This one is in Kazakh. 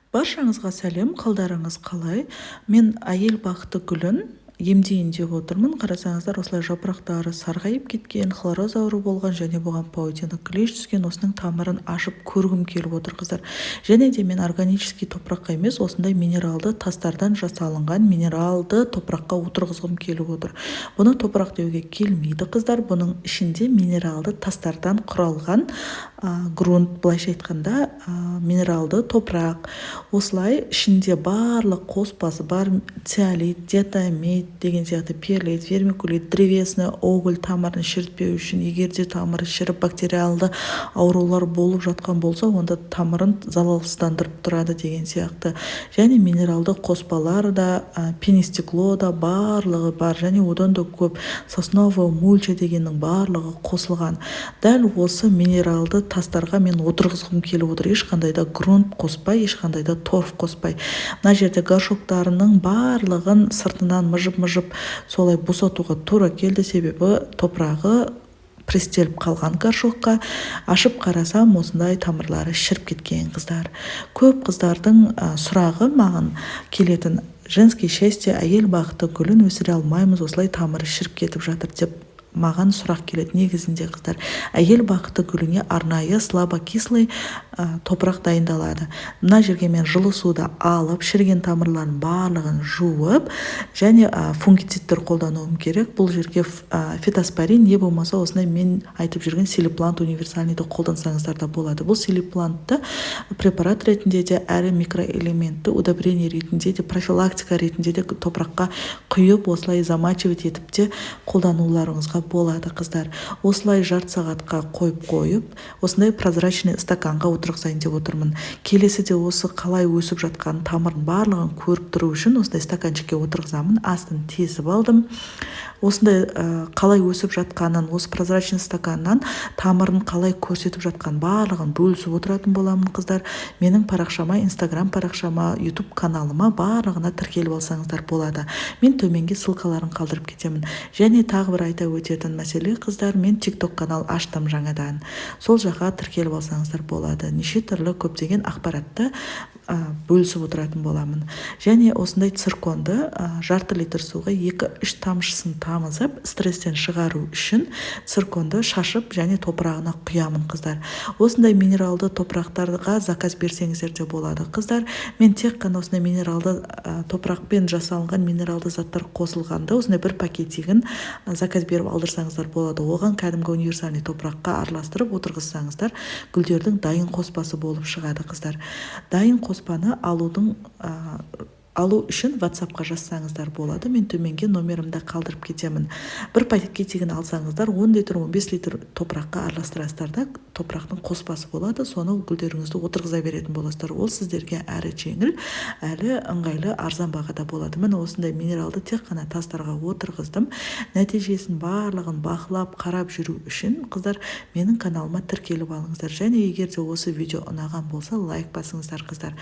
Баршаңызға сәлем, қалдарыңыз қалай? Мен әйел бақыты гүлін емдейін деп отырмын. Қарасаңыздар, осылай жапырақтары сарғайып кеткен, хлороз ауру болған және бұған паутина клеш түскен, осының тамырын ашып көргім келіп отыр, қыздар. Және де мен органический топыраққа емес, осындай минералды тастардан жасалынған минералды топыраққа отырғызғым келіп отыр. Бұны топырақ деуге келмейді, қыздар. Бұның ішінде минералды тастардан құралған грунт, былайша айтқанда минералды топырақ. Осылай ішінде барлық қоспасы бар: циолит, диатомит деген сияқты, перлит, вермикулит, древесный уголь тамырын шірітпеу үшін, егерде тамыры шіріп бактериалды аурулар болып жатқан болса, онда тамырын залалсыздандырып тұрады деген сияқты. Және минералды қоспалар да, пенистекло да барлығы бар, және одан да көп сосновая мульча дегеннің барлығы қосылған. Дәл осы минералды тастарға мен отырғызғым келіп отыр. Ешқандай да грунт қоспай, ешқандай да торф қоспай. Мына жерде горшоктарының барлығын сыртынан мыжып солай босатуға тура келді, себебі топырағы престеліп қалған горшокқа. Ашып қарасам, осындай тамырлары шіріп кеткен, қыздар. Көп қыздардың сұрағы маған келетін: женский счастье, әйел бақыты гүлін өсіре алмаймыз, осылай тамыры шіріп кетіп жатыр деп маған сұрақ келеді. Негізінде, қыздар, әйел бақыты гүліне арнайы слабокислый топырақ дайындалады. Мына жерге мен жылы суды алып, шірген тамырларын барлығын жуып, және фунгицидтер қолдануым керек. Бұл жерге фитоспорин, не болмаса осындай мен айтып жүрген силиплант универсальныйды қолдансаңыздар да болады. Бұл силиплантты препарат ретінде де, әрі микроэлементті удобрение ретінде де, профилактика ретінде де топыраққа құйып, осылай замачивать етіп те қолдануларыңызға болады, қыздар. Осылай жарты сағатқа қойып, осындай прозрачный стаканға отырғызайын деп отырмын. Келесіде осы қалай өсіп жатқан тамырын барлығын көріп тұру үшін осындай стаканчикке отырғызамын. Астын тесіп алдым. Осындай қалай өсіп жатқанын, осы прозрачный стаканнан тамырын қалай көрсетіп жатқан барлығын бөлісіп отыратын боламын, қыздар. Менің парақшама, инстаграм парақшама, ютуб каналыма барлығына тіркеліп алсаңыздар болады. Мен төменге ссылкаларын қалдырып кетемін. Және тағы бір айта өтетін мәселе, қыздар, мен тикток канал аштым жаңадан. Сол жаққа тіркеліп алсаңыздар болады. Неше түрлі көптеген ақпаратты бөлісіп отыратын боламын. Және осындай цирконды жарты литр суға 2-3 тамшысын тамызып, стресстен шығару үшін цирконды шашып және топырағына құямын, қыздар. Осындай минералды топырақтарға заказ берсеңіздер де болады, қыздар. Мен тек қана осындай минералды топырақпен жасалынған минералды заттар қосылғанда осындай бір пакетигін заказ беріп алдырсаңыздар болады. Оған кәдімгі универсальный топыраққа араластырып отырғызсаңыздар, гүлдердің дайын қоспасы болып шығады, қыздар. Дайын қоспаны алу үшін WhatsApp-қа жазсаңыздар болады. Мен төменге номерімді қалдырып кетемін. Бір пакетигін алсаңыздар, 10 литр, 15 литр топыраққа араластырасыздар да, топырақтың қоспасы болады. Соны гүлдеріңізді отырғыза беретін боласыздар. Ол сіздерге әрі жеңіл, әрі ыңғайлы, арзан бағада болады. Мен осындай минералды тек қана тастарға отырғыздым. Нәтижесін барлығын бақылап, қарап жүру үшін, қыздар, менің каналыма тіркеліп алыңыздар. Және егер де осы видео ұнаған болса, лайк басыңыздар, қыздар.